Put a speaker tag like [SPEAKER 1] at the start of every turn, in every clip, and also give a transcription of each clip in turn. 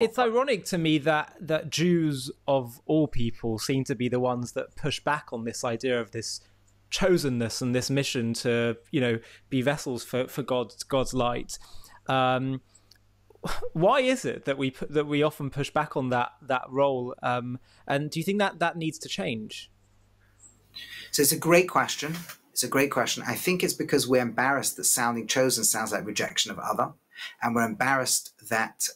[SPEAKER 1] It's ironic to me that Jews of all people seem to be the ones that push back on this idea of this chosenness and this mission to, be vessels for God's light. Why is it that we often push back on that role? And do you think that needs to change?
[SPEAKER 2] So it's a great question. It's a great question. I think it's because we're embarrassed that sounding chosen sounds like rejection of other, and we're embarrassed that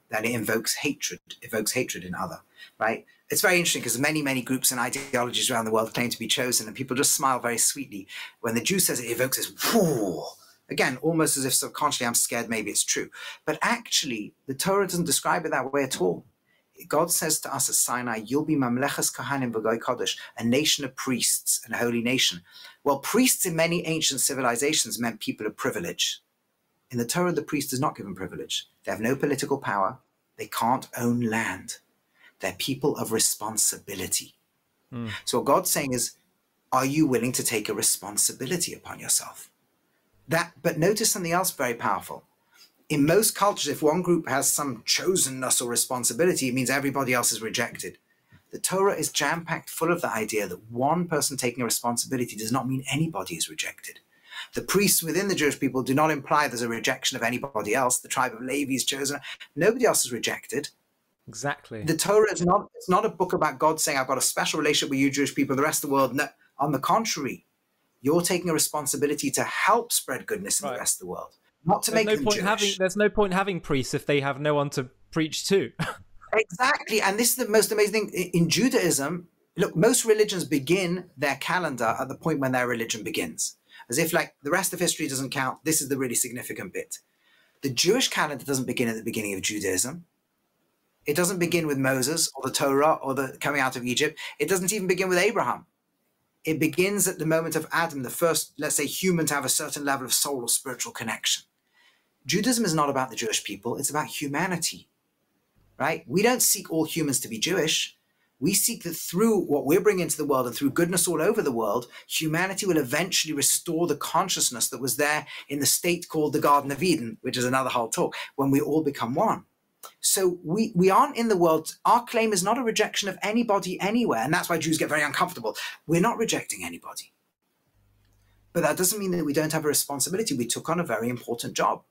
[SPEAKER 2] that it evokes hatred in other. Right? It's very interesting because many groups and ideologies around the world claim to be chosen, and people just smile very sweetly when the Jew says it evokes this. Whoo! Again, almost as if subconsciously I'm scared maybe it's true. But actually, the Torah doesn't describe it that way at all. God says to us at Sinai, you'll be Mamlechas Kohanim v'Goy Kodesh, a nation of priests and a holy nation. Well, priests in many ancient civilizations meant people of privilege. In the Torah, the priest is not given privilege. They have no political power. They can't own land. They're people of responsibility. So what God's saying is, are you willing to take a responsibility upon yourself? But notice something else very powerful. In most cultures, if one group has some chosenness or responsibility, it means everybody else is rejected. The Torah is jam-packed full of the idea that one person taking a responsibility does not mean anybody is rejected. The priests within the Jewish people do not imply there's a rejection of anybody else. The tribe of Levi is chosen. Nobody else is rejected.
[SPEAKER 1] Exactly.
[SPEAKER 2] The Torah is not a book about God saying, I've got a special relationship with you Jewish people, the rest of the world. No, on the contrary, you're taking a responsibility to help spread goodness in the rest of the world. Not to make them Jewish.
[SPEAKER 1] There's no point having priests if they have no one to preach to.
[SPEAKER 2] Exactly. And this is the most amazing thing. In Judaism, look, most religions begin their calendar at the point when their religion begins. As if like the rest of history doesn't count. This is the really significant bit. The Jewish calendar doesn't begin at the beginning of Judaism. It doesn't begin with Moses or the Torah or the coming out of Egypt. It doesn't even begin with Abraham. It begins at the moment of Adam, the first, let's say, human to have a certain level of soul or spiritual connection. Judaism is not about the Jewish people. It's about humanity, right? We don't seek all humans to be Jewish. We seek that through what we're bringing into the world and through goodness all over the world, humanity will eventually restore the consciousness that was there in the state called the Garden of Eden, which is another whole talk, when we all become one. So we aren't in the world. Our claim is not a rejection of anybody anywhere. And that's why Jews get very uncomfortable. We're not rejecting anybody. But that doesn't mean that we don't have a responsibility. We took on a very important job.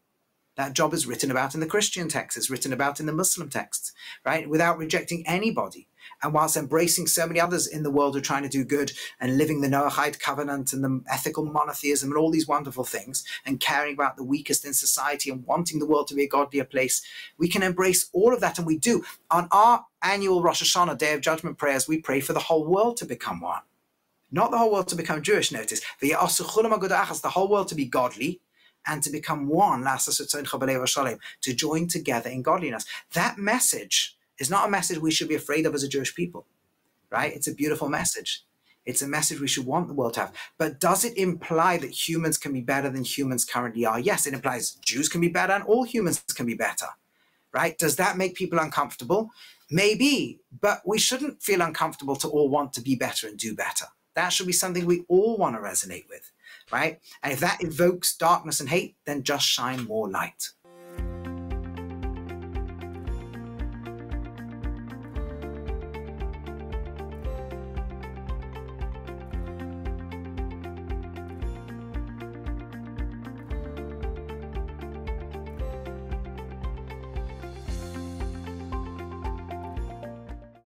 [SPEAKER 2] That job is written about in the Christian texts, it's written about in the Muslim texts, right? Without rejecting anybody. And whilst embracing so many others in the world who are trying to do good and living the Noahide covenant and the ethical monotheism and all these wonderful things and caring about the weakest in society and wanting the world to be a godlier place, we can embrace all of that, and we do. On our annual Rosh Hashanah, Day of Judgment prayers, we pray for the whole world to become one. Not the whole world to become Jewish, notice. The whole world to be godly, and to become one, to join together in godliness. That message is not a message we should be afraid of as a Jewish people, right? It's a beautiful message. It's a message we should want the world to have. But does it imply that humans can be better than humans currently are? Yes, it implies Jews can be better and all humans can be better, right? Does that make people uncomfortable? Maybe, but we shouldn't feel uncomfortable to all want to be better and do better. That should be something we all want to resonate with. Right? And if that evokes darkness and hate, then just shine more light.